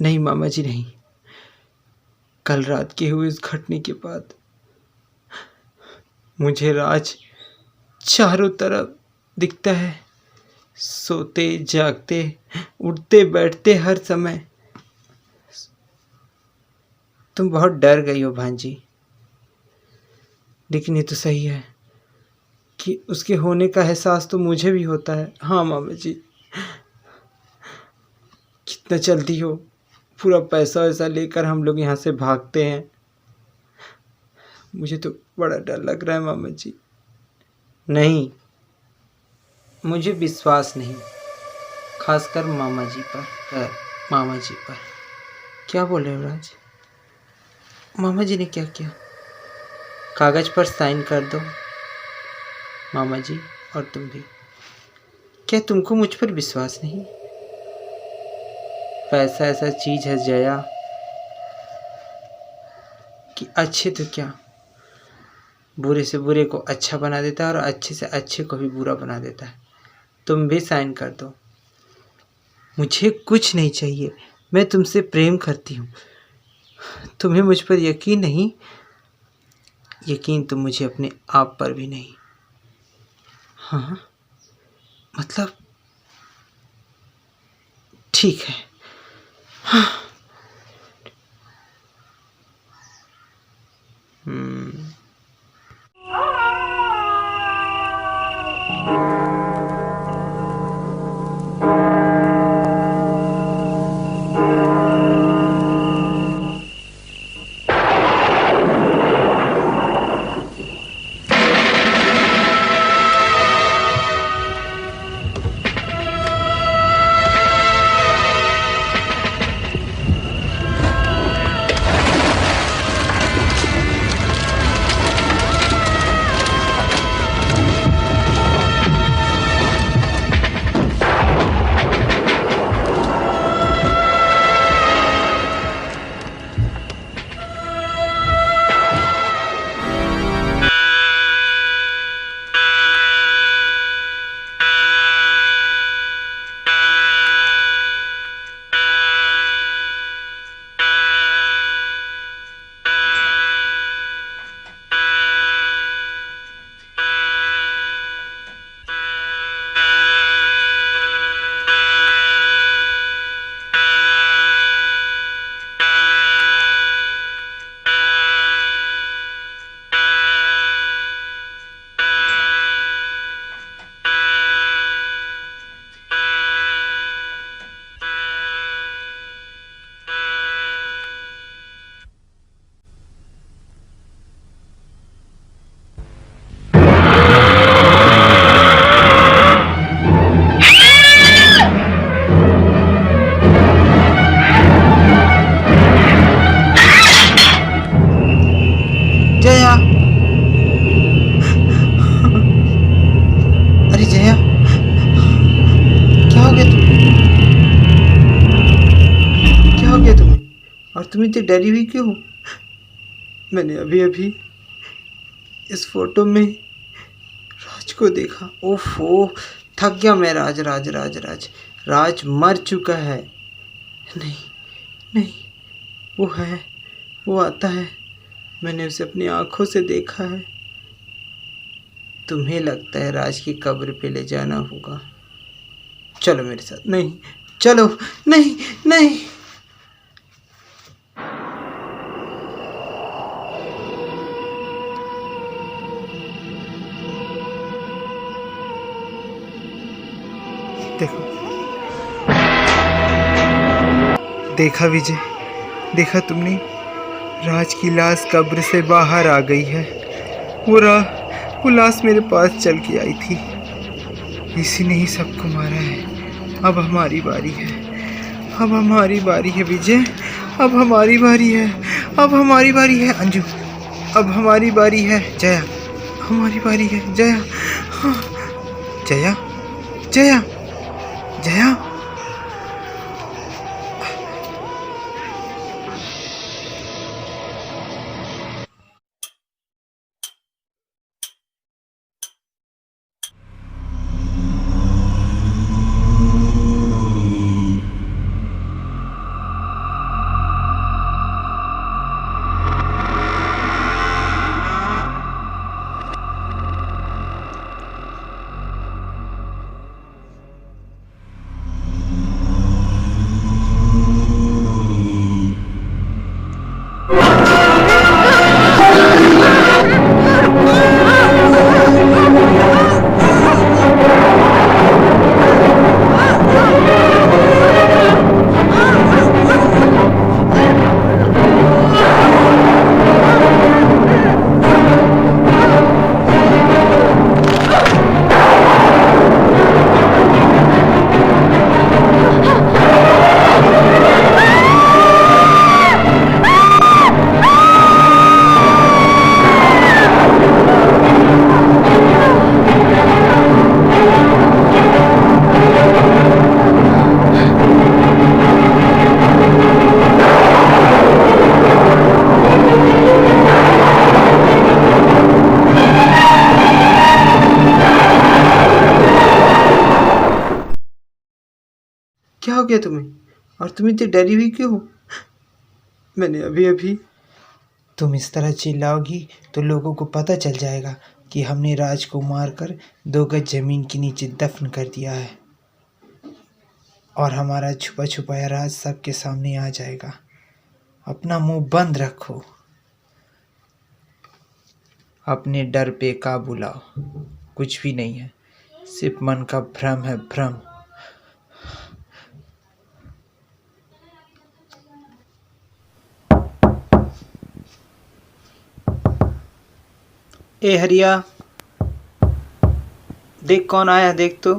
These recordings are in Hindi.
नहीं मामा जी नहीं, कल रात के हुए इस घटने के बाद मुझे राज चारों तरफ दिखता है, सोते जागते, उठते बैठते हर समय। तुम बहुत डर गई हो भांजी, लेकिन ये तो सही है कि उसके होने का एहसास तो मुझे भी होता है। हाँ मामा जी, कितना जल्दी हो, पूरा पैसा वैसा लेकर हम लोग यहाँ से भागते हैं। मुझे तो बड़ा डर लग रहा है मामा जी। नहीं, मुझे विश्वास नहीं, खासकर मामा जी पर। मामा जी पर क्या बोल रहे हो राज? मामा जी ने क्या किया? कागज पर साइन कर दो मामा जी, और तुम भी। क्या तुमको मुझ पर विश्वास नहीं? पैसा ऐसा चीज है जया कि अच्छे तो क्या, बुरे से बुरे को अच्छा बना देता है और अच्छे से अच्छे को भी बुरा बना देता है। तुम भी साइन कर दो। मुझे कुछ नहीं चाहिए, मैं तुमसे प्रेम करती हूँ। तुम्हें मुझ पर यकीन नहीं? यकीन तो मुझे अपने आप पर भी नहीं। हाँ मतलब ठीक है। हाँ। जया, अरे जया, क्या हो गया तुम्हें? क्या हो गया तुम्हें? और तुम इतनी डरी हुई क्यों हो? मैंने अभी अभी इस फोटो में राज को देखा। ओफो, थक गया मैं। राज राज राज राज राज मर चुका है। नहीं नहीं, वो है, वो आता है, मैंने उसे अपनी आंखों से देखा है। तुम्हें लगता है राज की कब्र पे ले जाना होगा? चलो मेरे साथ। नहीं, चलो। नहीं नहीं। देखो, देखा विजय, देखा तुमने? राज की लाश कब्र से बाहर आ गई है। वो लाश मेरे पास चल के आई थी। इसी ने ही सबको मारा है। अब हमारी बारी है, अब हमारी बारी है विजय, अब हमारी बारी है, अब हमारी बारी है अंजू, अब हमारी बारी है जया, हमारी बारी है जया। हाँ, जया जया जया। क्या हो गया तुम्हें? और तुम इतनी डरी हुई क्यों हो? मैंने अभी अभी। तुम इस तरह चिल्लाओगी तो लोगों को पता चल जाएगा कि हमने राज को मारकर 2 गज जमीन के नीचे दफन कर दिया है और हमारा छुपा छुपाया राज सबके सामने आ जाएगा। अपना मुंह बंद रखो। अपने डर पे काबू लाओ। कुछ भी नहीं है, सिर्फ मन का भ्रम है, भ्रम। ए हरिया, देख कौन आया, देख तो।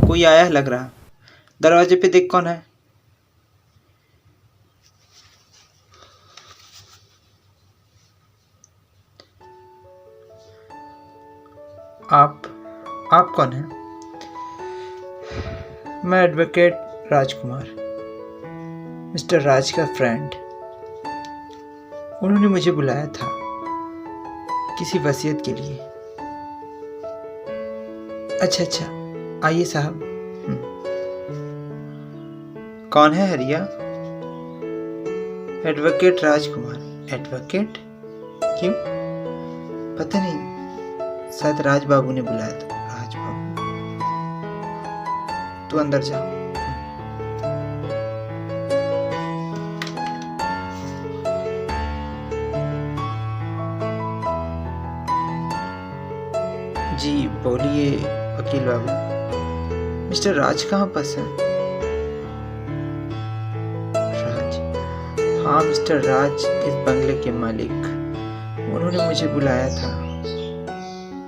कोई आया है लग रहा। दरवाजे पे देख कौन है। आप कौन हैं? मैं एडवोकेट राजकुमार, मिस्टर राज का फ्रेंड। उन्होंने मुझे बुलाया था किसी वसीयत के लिए। अच्छा, आइए साहब। कौन है हरिया? एडवोकेट राजकुमार। एडवोकेट? क्यों? पता नहीं, शायद राज बाबू ने बुलाया था। राज बाबू, तू अंदर जा। जी बोलिए वकील बाबू। मिस्टर राज कहाँ पास है? राज? हाँ, मिस्टर राज इस बंगले के मालिक। उन्होंने मुझे बुलाया था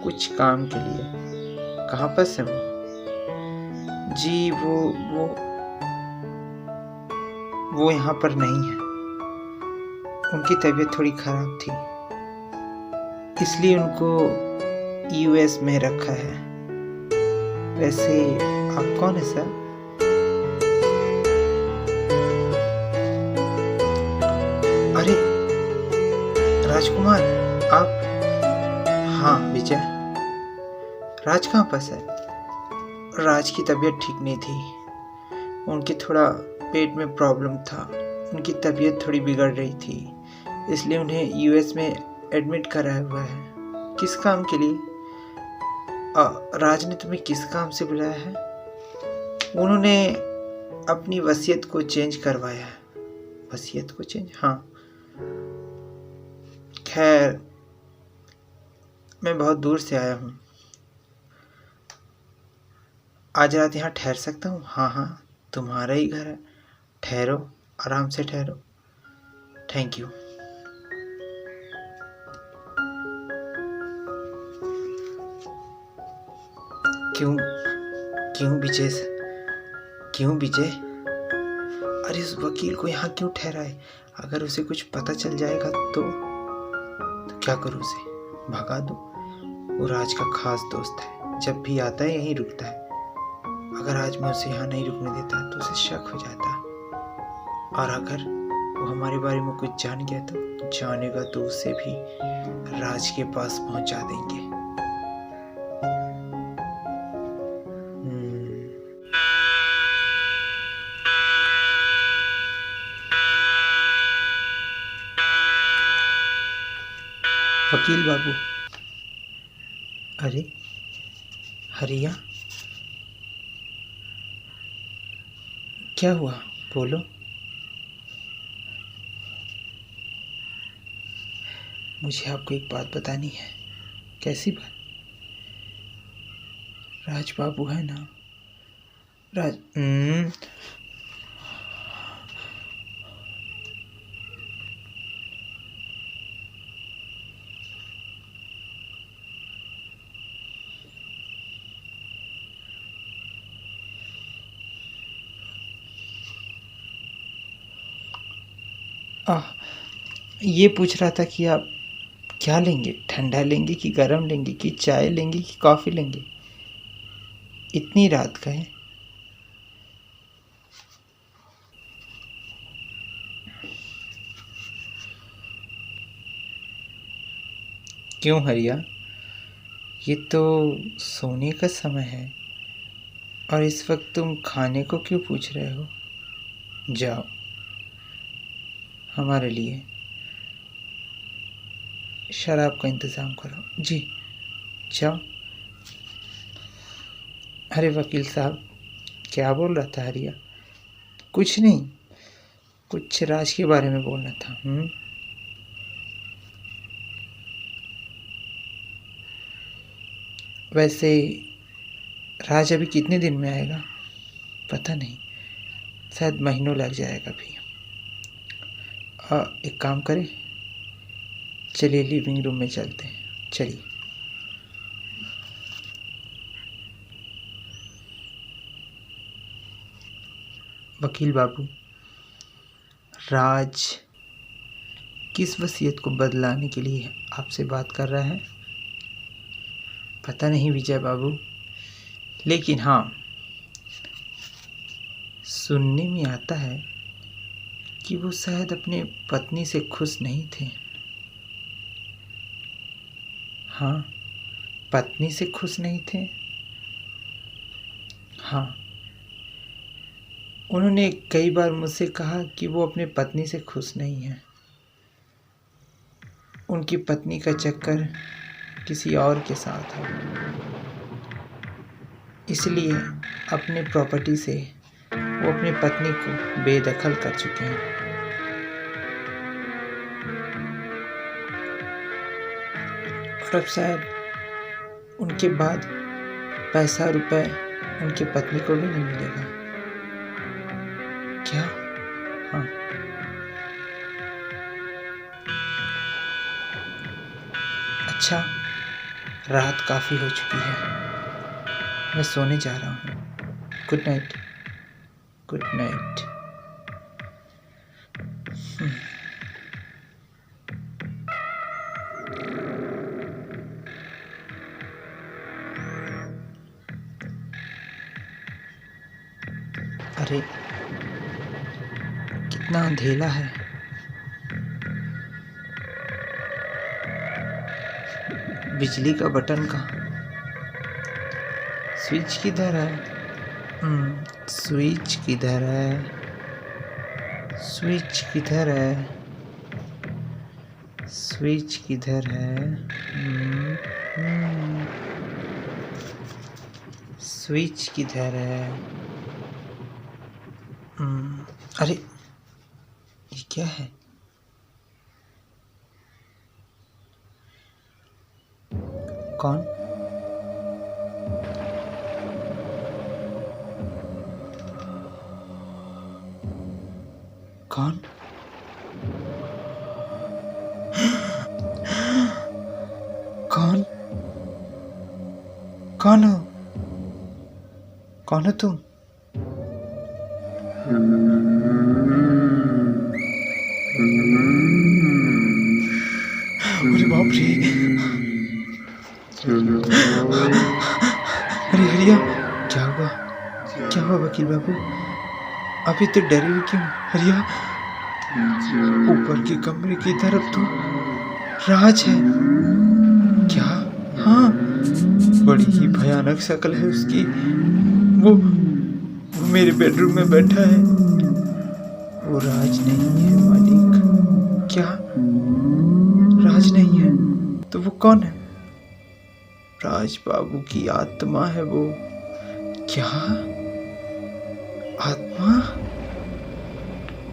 कुछ काम के लिए। कहाँ पास है वो? जी वो यहाँ पर नहीं है। उनकी तबीयत थोड़ी खराब थी, इसलिए उनको यूएस में रखा है। वैसे आप कौन है सर? अरे राजकुमार, आप? हाँ विजय। राज कहाँ पास है? राज की तबीयत ठीक नहीं थी। उनकी थोड़ा पेट में प्रॉब्लम था। उनकी तबीयत थोड़ी बिगड़ रही थी, इसलिए उन्हें यूएस में एडमिट कराया हुआ है। किस काम के लिए? राज ने तुम्हें किस काम से बुलाया है? उन्होंने अपनी वसीयत को चेंज करवाया है। वसीयत को चेंज? हाँ। खैर, मैं बहुत दूर से आया हूँ। आज रात यहाँ ठहर सकता हूँ? हाँ, तुम्हारा ही घर है। ठहरो, आराम से ठहरो। Thank you. क्यों विजय? अरे उस वकील को यहाँ क्यों ठहराए? अगर उसे कुछ पता चल जाएगा तो क्या करूँ? उसे भगा दूँ? वो राज का खास दोस्त है, जब भी आता है यहीं रुकता है। अगर आज मैं उसे यहाँ नहीं रुकने देता तो उसे शक हो जाता, और अगर वो हमारे बारे में कुछ जान गया तो जानेगा तो उसे भी राज के पास पहुँचा देंगे। वकील बाबू। अरे हरिया, क्या हुआ? बोलो। मुझे आपको एक बात बतानी है। कैसी बात? राज बाबू है ना? राज ये पूछ रहा था कि आप क्या लेंगे? ठंडा लेंगे कि गर्म लेंगे, कि चाय लेंगे कि कॉफ़ी लेंगे? इतनी रात का है। क्यों हरिया? ये तो सोने का समय है। और इस वक्त तुम खाने को क्यों पूछ रहे हो? जाओ, हमारे लिए शराब का इंतज़ाम करो। जी जाओ। अरे वकील साहब, क्या बोल रहा था हरिया? कुछ नहीं, कुछ राज के बारे में बोलना था। वैसे राज अभी कितने दिन में आएगा? पता नहीं, शायद महीनों लग जाएगा भी। एक काम करें, चलिए लिविंग रूम में चलते हैं। चलिए। वकील बाबू, राज किस वसीयत को बदलाने के लिए आपसे बात कर रहा है? पता नहीं विजय बाबू, लेकिन हाँ, सुनने में आता है कि वो शायद अपने पत्नी से खुश नहीं थे। हाँ, पत्नी से खुश नहीं थे। हाँ, उन्होंने कई बार मुझसे कहा कि वो अपने पत्नी से खुश नहीं है। उनकी पत्नी का चक्कर किसी और के साथ है, इसलिए अपने प्रॉपर्टी से वो अपनी पत्नी को बेदखल कर चुके हैं। और अब शायद उनके बाद पैसा रुपए उनकी पत्नी को भी नहीं मिलेगा। क्या? हाँ। अच्छा, रात काफ़ी हो चुकी है, मैं सोने जा रहा हूँ। Good night. Good night. अरे कितना अंधेरा है। बिजली का बटन कहाँ? स्विच किधर है? स्विच किधर है? स्विच किधर है? स्विच किधर है? स्विच किधर है? अरे ये क्या है? कौन? कौन? कौन? कौन हो? कौन हो तुम? अरे बाप रे! अरे हरिया, क्या हुआ? क्या हुआ वकील बाबू? अभी तो डरे हुए क्यों? हरिया, ऊपर के कमरे की तरफ तो राज है। क्या? हाँ, बड़ी ही भयानक शक्ल है उसकी। वो मेरे बेडरूम में बैठा है। वो राज नहीं है मालिक। क्या? राज नहीं है तो वो कौन है? राज बाबू की आत्मा है वो। क्या? आत्मा?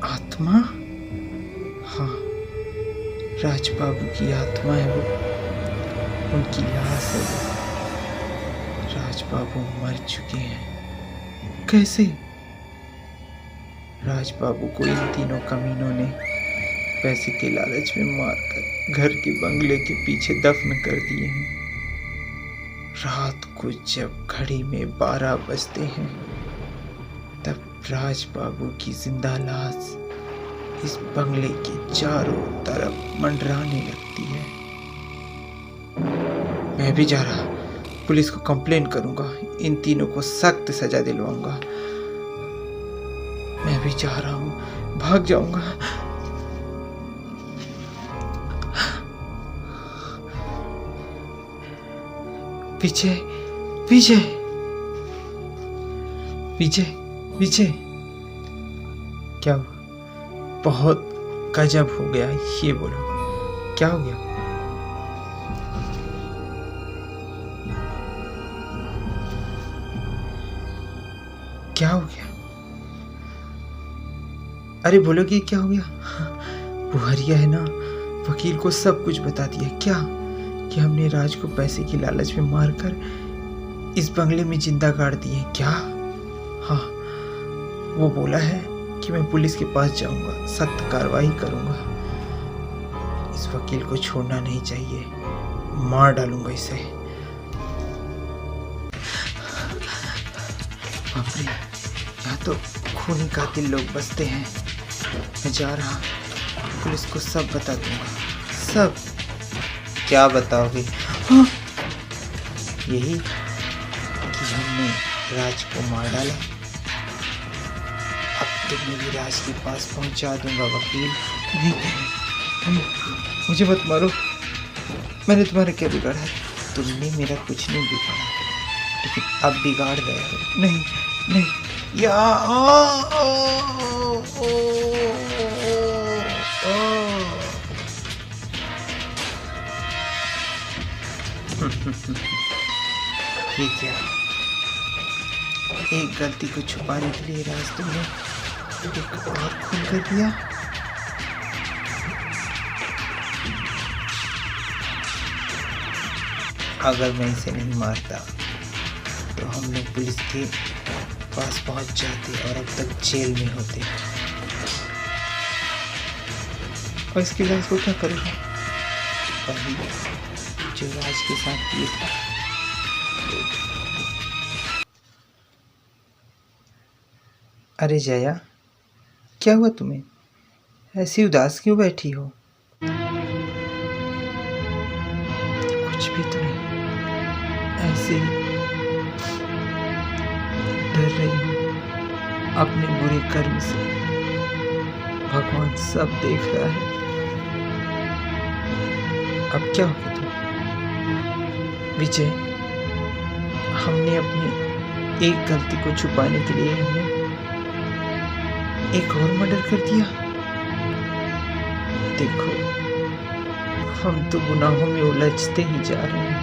आत्मा? हाँ, राज बाबू की आत्मा है वो। उनकी लाश है वो। राज बाबू मर चुके हैं। कैसे? राज बाबू को इन तीनों कमीनों ने पैसे के लालच में मारकर घर के बंगले के पीछे दफन कर दिए हैं। रात को जब घड़ी में 12 बजते हैं, तब राज बाबू की जिंदा लाश इस बंगले के चारों तरफ मंडराने लगती है। मैं भी जा रहा, पुलिस को कंप्लेन करूंगा, इन तीनों को सख्त सजा दिलवाऊंगा। मैं भी जा रहा हूँ, भाग जाऊंगा। विजय, विजय, विजय, विजय, क्या हुआ? बहुत गजब हो गया, ये बोलो क्या हो गया? क्या हो गया? अरे बोलो कि क्या हो गया? वो हरिया है ना, वकील को सब कुछ बता दिया। क्या कि हमने राज को पैसे की लालच में मारकर इस बंगले में जिंदा गाड़ दिए। क्या? हाँ, वो बोला है कि मैं पुलिस के पास जाऊंगा, सख्त कार्रवाई करूंगा। इस वकील को छोड़ना नहीं चाहिए, मार डालूंगा इसे। बाप रे, यहाँ तो खूनी कातिल लोग बसते हैं। मैं जा रहा, पुलिस को सब बता दूंगा, सब। क्या बताओगे? हाँ, यही कि हमने राज को मार डाला। अब तुम्हें भी राज के पास पहुंचा दूंगा वकील। नहीं, नहीं, मुझे मत मारो। मैंने तुम्हारा क्या बिगाड़ा? तुमने मेरा कुछ नहीं बिगाड़ा, लेकिन अब बिगाड़ रहे हो। नहीं, नहीं, या ये क्या? एक गलती को छुपाने के लिए राज तुमने एक और खून कर दिया। अगर मैं इसे नहीं मारता तो हम लोग पुलिस के पास पहुंच जाते और अब तक जेल में होते। और इसके लाश को क्या करूँगा? वही जो राज के साथ किया था। अरे जया, क्या हुआ तुम्हें? ऐसी उदास क्यों बैठी हो? कुछ भी तो नहीं, ऐसे ही डर रही हूँ अपने बुरे कर्म से। भगवान सब देख रहा है। अब क्या होगा तुम? विजय, हमने अपनी एक गलती को छुपाने के लिए हमने एक और मर्डर कर दिया। देखो, हम तो गुनाहों में उलझते ही जा रहे हैं।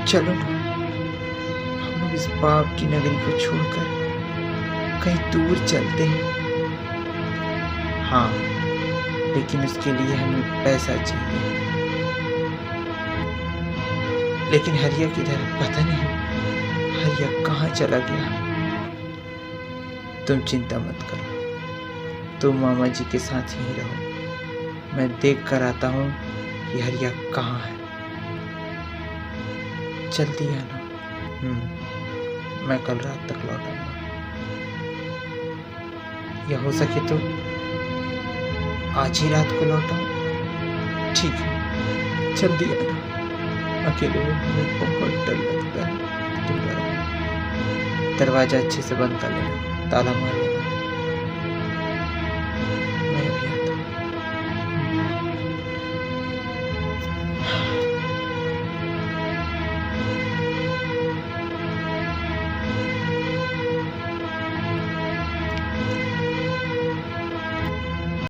चलो ना, हम लोग इस पाप की नगरी को छोड़कर कहीं दूर चलते हैं। हाँ, लेकिन उसके लिए हमें पैसा चाहिए। लेकिन हरिया किधर है? पता नहीं हरिया कहाँ चला गया। तुम चिंता मत करो, तुम मामा जी के साथ ही रहो। मैं देख कर आता हूँ कि हरिया कहाँ है। जल्दी आना। मैं कल रात तक लौट आऊंगा, या हो सके तो आज ही रात को लौट आऊं। ठीक है, जल्दी आना। अकेले में मुझे बहुत डर लगता है। तुम डरो, दरवाजा अच्छे से बंद कर लेना, ताला मार लेना।